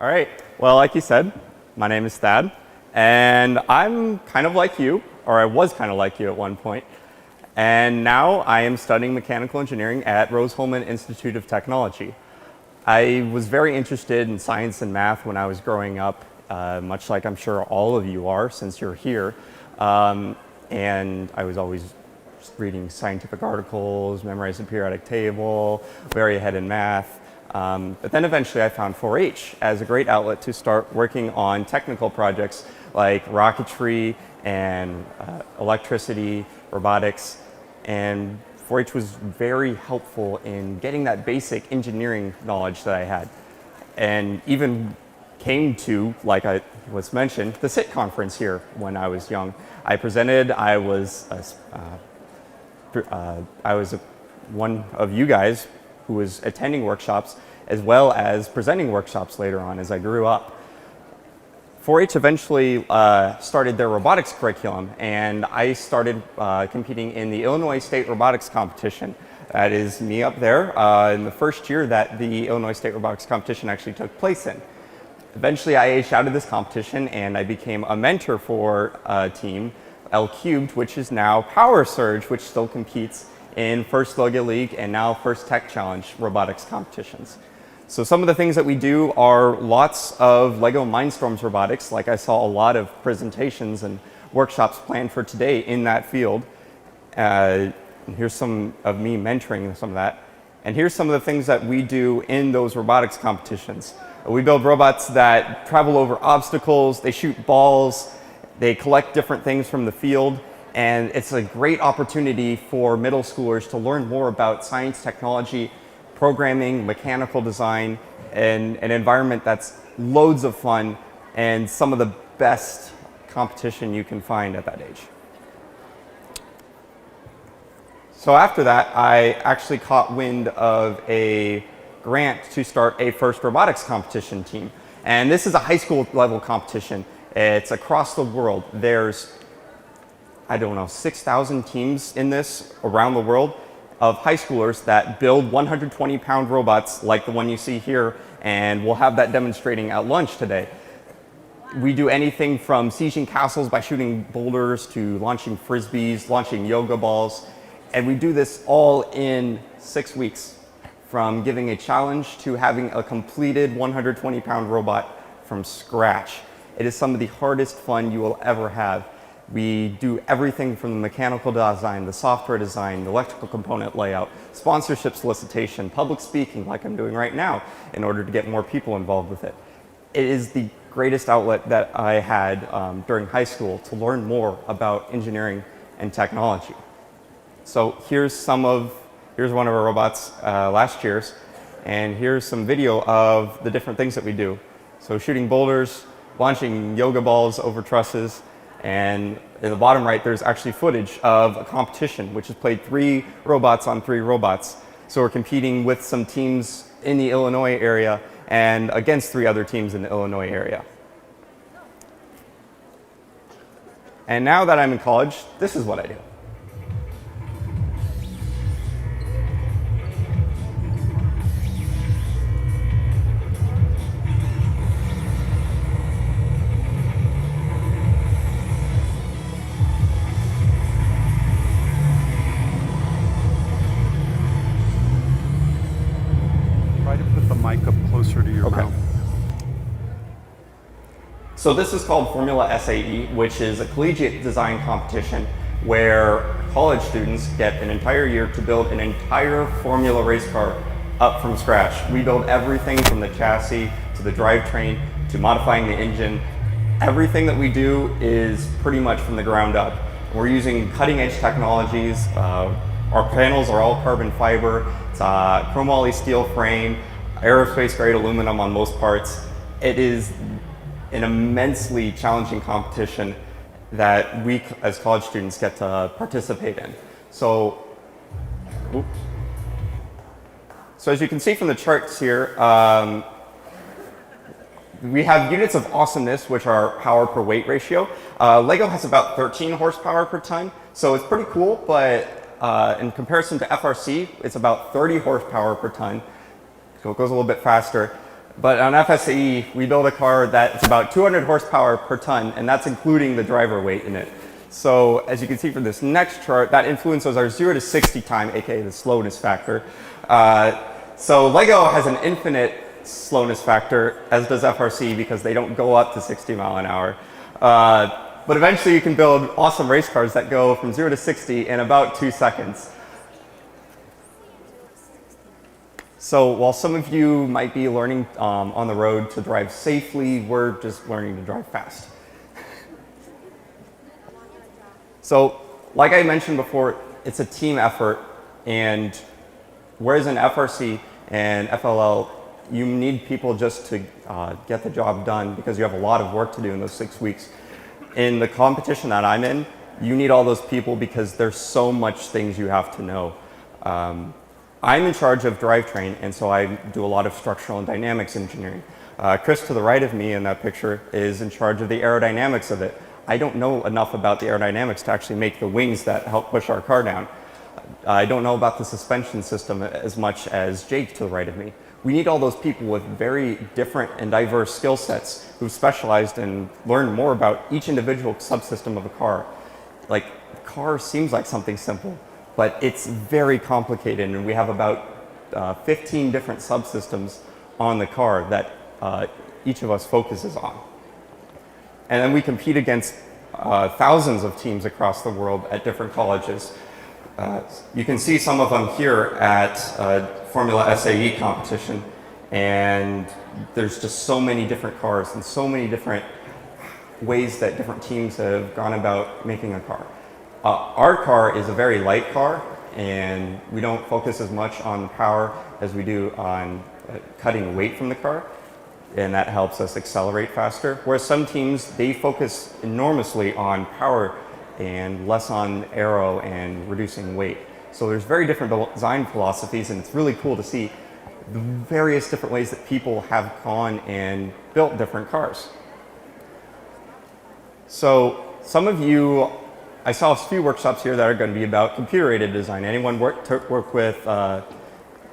All right. Well, like you said, my name is Thad, and I'm kind of like you, or I was kind of like you at one point. And now I am studying mechanical engineering at Rose-Hulman Institute of Technology. I was very interested in science and math when I was growing up, much like I'm sure all of you are since you're here. And I was always reading scientific articles, memorizing the periodic table, very ahead in math. But then eventually I found 4-H as a great outlet to start working on technical projects like rocketry and electricity, robotics, and 4-H was very helpful in getting that basic engineering knowledge that I had. And even came to, like I was mentioned, the SIT conference here when I was young. I presented, I was one of you guys who was attending workshops as well as presenting workshops later on as I grew up. 4-H eventually started their robotics curriculum, and I started competing in the Illinois State Robotics Competition. That is me up there in the first year that the Illinois State Robotics Competition actually took place in. Eventually I aged out of this competition and I became a mentor for a team, L Cubed, which is now Power Surge, which still competes in First Loga League and now First Tech Challenge robotics competitions. So some of the things that we do are lots of LEGO Mindstorms robotics, like I saw a lot of presentations and workshops planned for today in that field. And here's some of me mentoring some of that. And here's some of the things that we do in those robotics competitions. We build robots that travel over obstacles, they shoot balls, they collect different things from the field, and it's a great opportunity for middle schoolers to learn more about science, technology, programming, mechanical design, and an environment that's loads of fun and some of the best competition you can find at that age. So after that, I actually caught wind of a grant to start a FIRST robotics competition team. And this is a high school level competition. It's across the world. There's, I don't know, 6,000 teams in this around the world of high schoolers that build 120-pound robots like the one you see here, and we'll have that demonstrating at lunch today. We do anything from sieging castles by shooting boulders to launching frisbees, launching yoga balls, and we do this all in 6 weeks, from giving a challenge to having a completed 120-pound robot from scratch. It is some of the hardest fun you will ever have. We do everything from the mechanical design, the software design, the electrical component layout, sponsorship solicitation, public speaking like I'm doing right now in order to get more people involved with it. It is the greatest outlet that I had during high school to learn more about engineering and technology. So here's one of our robots last year's, and here's some video of the different things that we do. So shooting boulders, launching yoga balls over trusses, and in the bottom right there's actually footage of a competition which has played 3 robots on 3 robots. So we're competing with some teams in the Illinois area and against 3 other teams in the Illinois area. And now that I'm in college, this is what I do. Mic up closer to your mouth. So this is called Formula SAE, which is a collegiate design competition where college students get an entire year to build an entire Formula race car up from scratch. We build everything from the chassis to the drivetrain to modifying the engine. Everything that we do is pretty much from the ground up. We're using cutting edge technologies. Our panels are all carbon fiber. It's a chromoly steel frame, aerospace grade aluminum on most parts. It is an immensely challenging competition that we as college students get to participate in. So as you can see from the charts here, we have units of awesomeness, which are power per weight ratio. LEGO has about 13 horsepower per ton, so it's pretty cool, but in comparison to FRC, it's about 30 horsepower per ton. So it goes a little bit faster. But on FSAE, we build a car that's about 200 horsepower per ton, and that's including the driver weight in it. So as you can see from this next chart, that influences our 0 to 60 time, aka the slowness factor. So Lego has an infinite slowness factor, as does FRC, because they don't go up to 60 mile an hour. But eventually you can build awesome race cars that go from 0 to 60 in about 2 seconds. So while some of you might be learning on the road to drive safely, we're just learning to drive fast. So like I mentioned before, it's a team effort, and whereas in FRC and FLL, you need people just to get the job done because you have a lot of work to do in those 6 weeks. In the competition that I'm in, you need all those people because there's so much things you have to know. I'm in charge of drivetrain, and so I do a lot of structural and dynamics engineering. Chris to the right of me in that picture is in charge of the aerodynamics of it. I don't know enough about the aerodynamics to actually make the wings that help push our car down. I don't know about the suspension system as much as Jake to the right of me. We need all those people with very different and diverse skill sets who've specialized and learned more about each individual subsystem of a car. Like, the car seems like something simple, but it's very complicated, and we have about 15 different subsystems on the car that each of us focuses on. And then we compete against thousands of teams across the world at different colleges. You can see some of them here at Formula SAE competition, and there's just so many different cars and so many different ways that different teams have gone about making a car. Our car is a very light car, and we don't focus as much on power as we do on cutting weight from the car, and that helps us accelerate faster. Whereas some teams, they focus enormously on power and less on aero and reducing weight. So there's very different design philosophies, and it's really cool to see the various different ways that people have gone and built different cars. So some of you, I saw a few workshops here that are going to be about computer-aided design. Anyone work with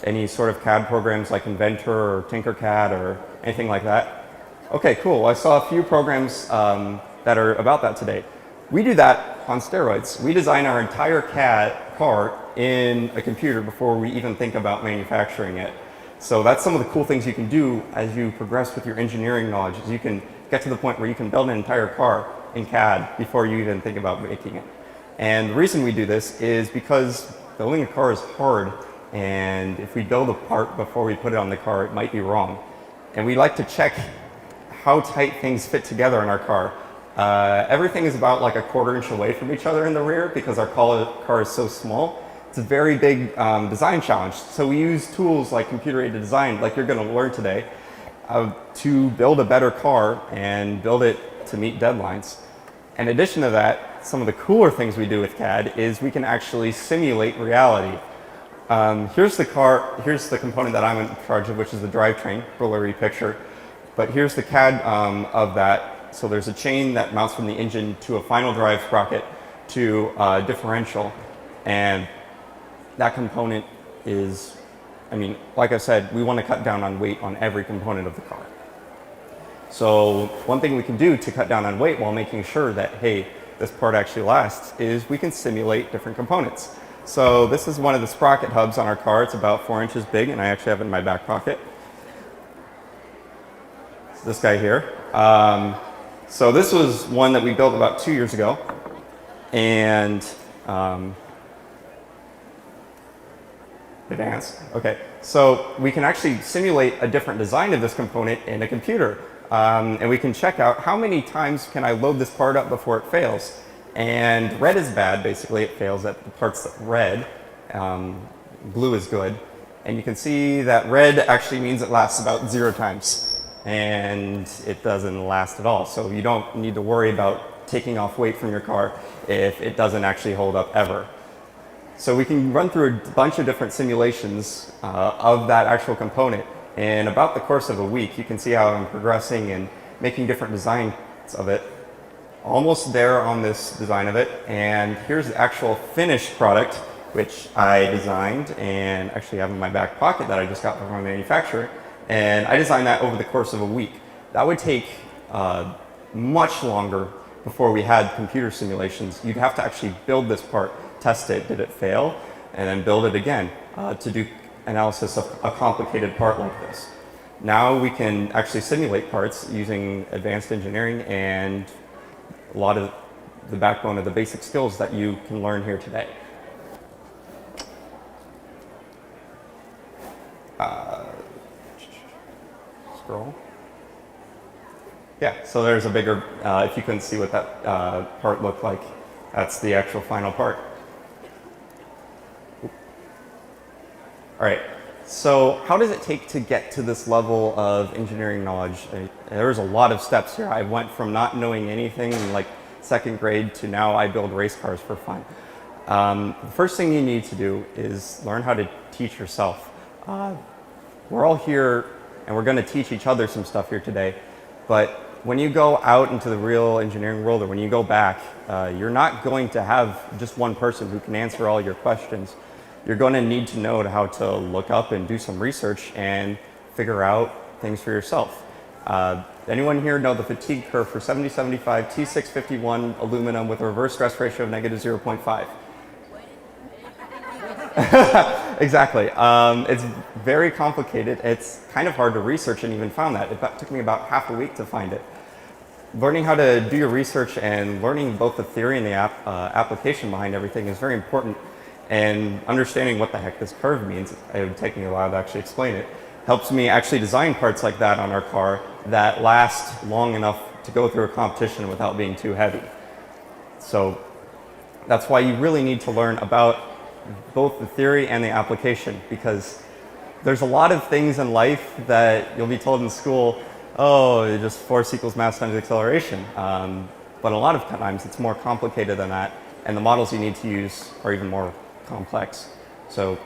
any sort of CAD programs like Inventor or Tinkercad or anything like that? Okay, cool. I saw a few programs that are about that today. We do that on steroids. We design our entire CAD car in a computer before we even think about manufacturing it. So that's some of the cool things you can do as you progress with your engineering knowledge, is you can get to the point where you can build an entire car in CAD before you even think about making it. And the reason we do this is because building a car is hard, and if we build a part before we put it on the car, it might be wrong. And we like to check how tight things fit together in our car. Everything is about like a 1/4 inch away from each other in the rear because our car is so small. It's a very big design challenge. So we use tools like computer-aided design, like you're going to learn today, to build a better car and build it to meet deadlines. In addition to that, some of the cooler things we do with CAD is we can actually simulate reality. Here's the component that I'm in charge of, which is the drivetrain, blurry picture. But here's the CAD of that. So there's a chain that mounts from the engine to a final drive sprocket to a differential. And that component is, I mean, like I said, we want to cut down on weight on every component of the car. So one thing we can do to cut down on weight while making sure that, hey, this part actually lasts, is we can simulate different components. So this is one of the sprocket hubs on our car. It's about 4 inches big, and I actually have it in my back pocket. It's this guy here. So this was one that we built about 2 years ago, and advance. Okay, so we can actually simulate a different design of this component in a computer, and we can check out how many times can I load this part up before it fails. And red is bad, basically it fails at the parts that red. Blue is good, and you can see that red actually means it lasts about 0 times. And it doesn't last at all. So you don't need to worry about taking off weight from your car if it doesn't actually hold up ever. So we can run through a bunch of different simulations of that actual component. In about the course of a week, you can see how I'm progressing and making different designs of it. Almost there on this design of it. And here's the actual finished product, which I designed and actually have in my back pocket that I just got from my manufacturer. And I designed that over the course of a week. That would take much longer before we had computer simulations. You'd have to actually build this part, test it, did it fail, and then build it again to do analysis of a complicated part like this. Now we can actually simulate parts using advanced engineering and a lot of the backbone of the basic skills that you can learn here today. Scroll. Yeah, so there's a bigger, if you couldn't see what that part looked like, that's the actual final part. All right, so how does it take to get to this level of engineering knowledge? There's a lot of steps here. I went from not knowing anything in like second grade to now I build race cars for fun. The first thing you need to do is learn how to teach yourself. We're all here and we're going to teach each other some stuff here today, but when you go out into the real engineering world or when you go back, you're not going to have just one person who can answer all your questions. You're going to need to know how to look up and do some research and figure out things for yourself. Anyone here know the fatigue curve for 7075 T651 aluminum with a reverse stress ratio of negative 0.5? Exactly. It's very complicated. It's kind of hard to research and even found that. It took me about half a week to find it. Learning how to do your research and learning both the theory and the application behind everything is very important. And understanding what the heck this curve means, it would take me a while to actually explain it, helps me actually design parts like that on our car that last long enough to go through a competition without being too heavy. So that's why you really need to learn about both the theory and the application, because there's a lot of things in life that you'll be told in school, oh, just force equals mass times acceleration. But a lot of times it's more complicated than that, and the models you need to use are even more complex. So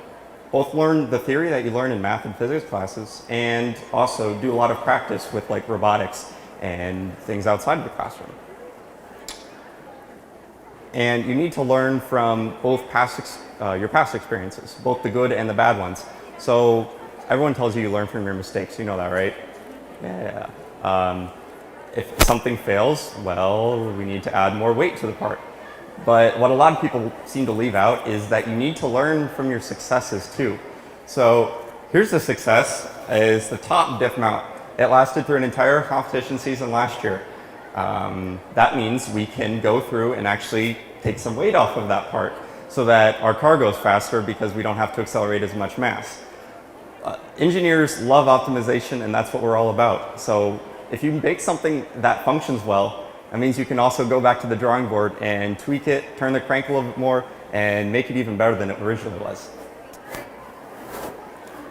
both learn the theory that you learn in math and physics classes and also do a lot of practice with like robotics and things outside of the classroom. And you need to learn from both your past experiences, both the good and the bad ones. So everyone tells you learn from your mistakes. You know that, right? Yeah. If something fails, well, we need to add more weight to the part. But what a lot of people seem to leave out is that you need to learn from your successes too. So here's the success, is the top diff mount. It lasted through an entire competition season last year. That means we can go through and actually take some weight off of that part so that our car goes faster because we don't have to accelerate as much mass. Engineers love optimization, and that's what we're all about. So if you make something that functions well, that means you can also go back to the drawing board and tweak it, turn the crank a little bit more, and make it even better than it originally was.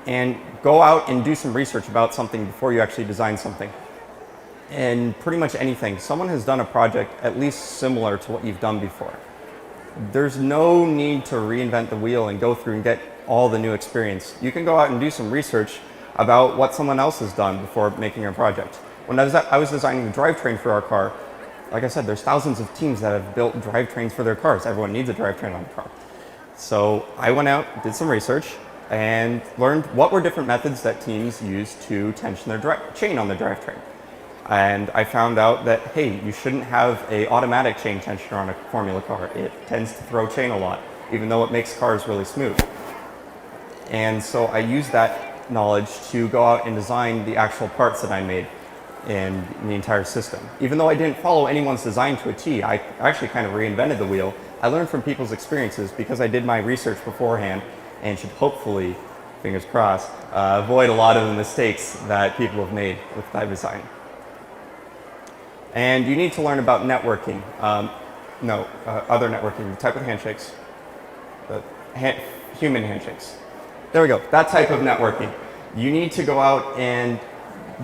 And go out and do some research about something before you actually design something. And pretty much anything. Someone has done a project at least similar to what you've done before. There's no need to reinvent the wheel and go through and get all the new experience. You can go out and do some research about what someone else has done before making a project. When I was designing the drivetrain for our car, like I said, there's thousands of teams that have built drivetrains for their cars. Everyone needs a drivetrain on a car. So I went out, did some research, and learned what were different methods that teams use to tension their chain on the drivetrain. And I found out that, hey, you shouldn't have an automatic chain tensioner on a Formula car. It tends to throw chain a lot, even though it makes cars really smooth. And so I used that knowledge to go out and design the actual parts that I made in the entire system. Even though I didn't follow anyone's design to a T, I actually kind of reinvented the wheel. I learned from people's experiences because I did my research beforehand and should hopefully, fingers crossed, avoid a lot of the mistakes that people have made with that design. And you need to learn about networking. Other networking, the type of handshakes, human handshakes. There we go, that type of networking. You need to go out and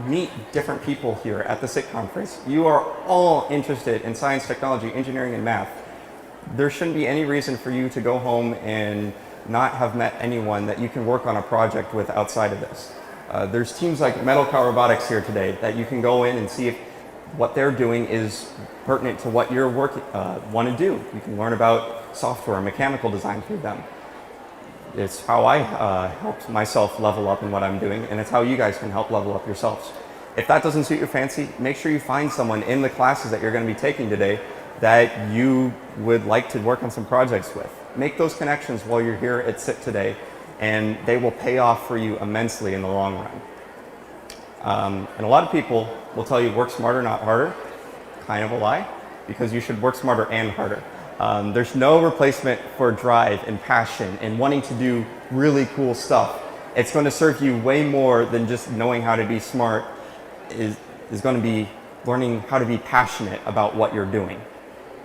meet different people here at the SIT conference. You are all interested in science, technology, engineering, and math. There shouldn't be any reason for you to go home and not have met anyone that you can work on a project with outside of this. There's teams like Metal Cow Robotics here today that you can go in and see if what they're doing is pertinent to what you're want to do. You can learn about software and mechanical design through them. It's how I helped myself level up in what I'm doing, and it's how you guys can help level up yourselves. If that doesn't suit your fancy, make sure you find someone in the classes that you're going to be taking today that you would like to work on some projects with. Make those connections while you're here at SIT today, and they will pay off for you immensely in the long run. And a lot of people will tell you work smarter, not harder. Kind of a lie, because you should work smarter and harder. There's no replacement for drive and passion and wanting to do really cool stuff. It's going to serve you way more than just knowing how to be smart. Is going to be learning how to be passionate about what you're doing.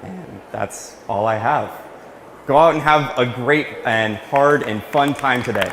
And that's all I have. Go out and have a great and hard and fun time today.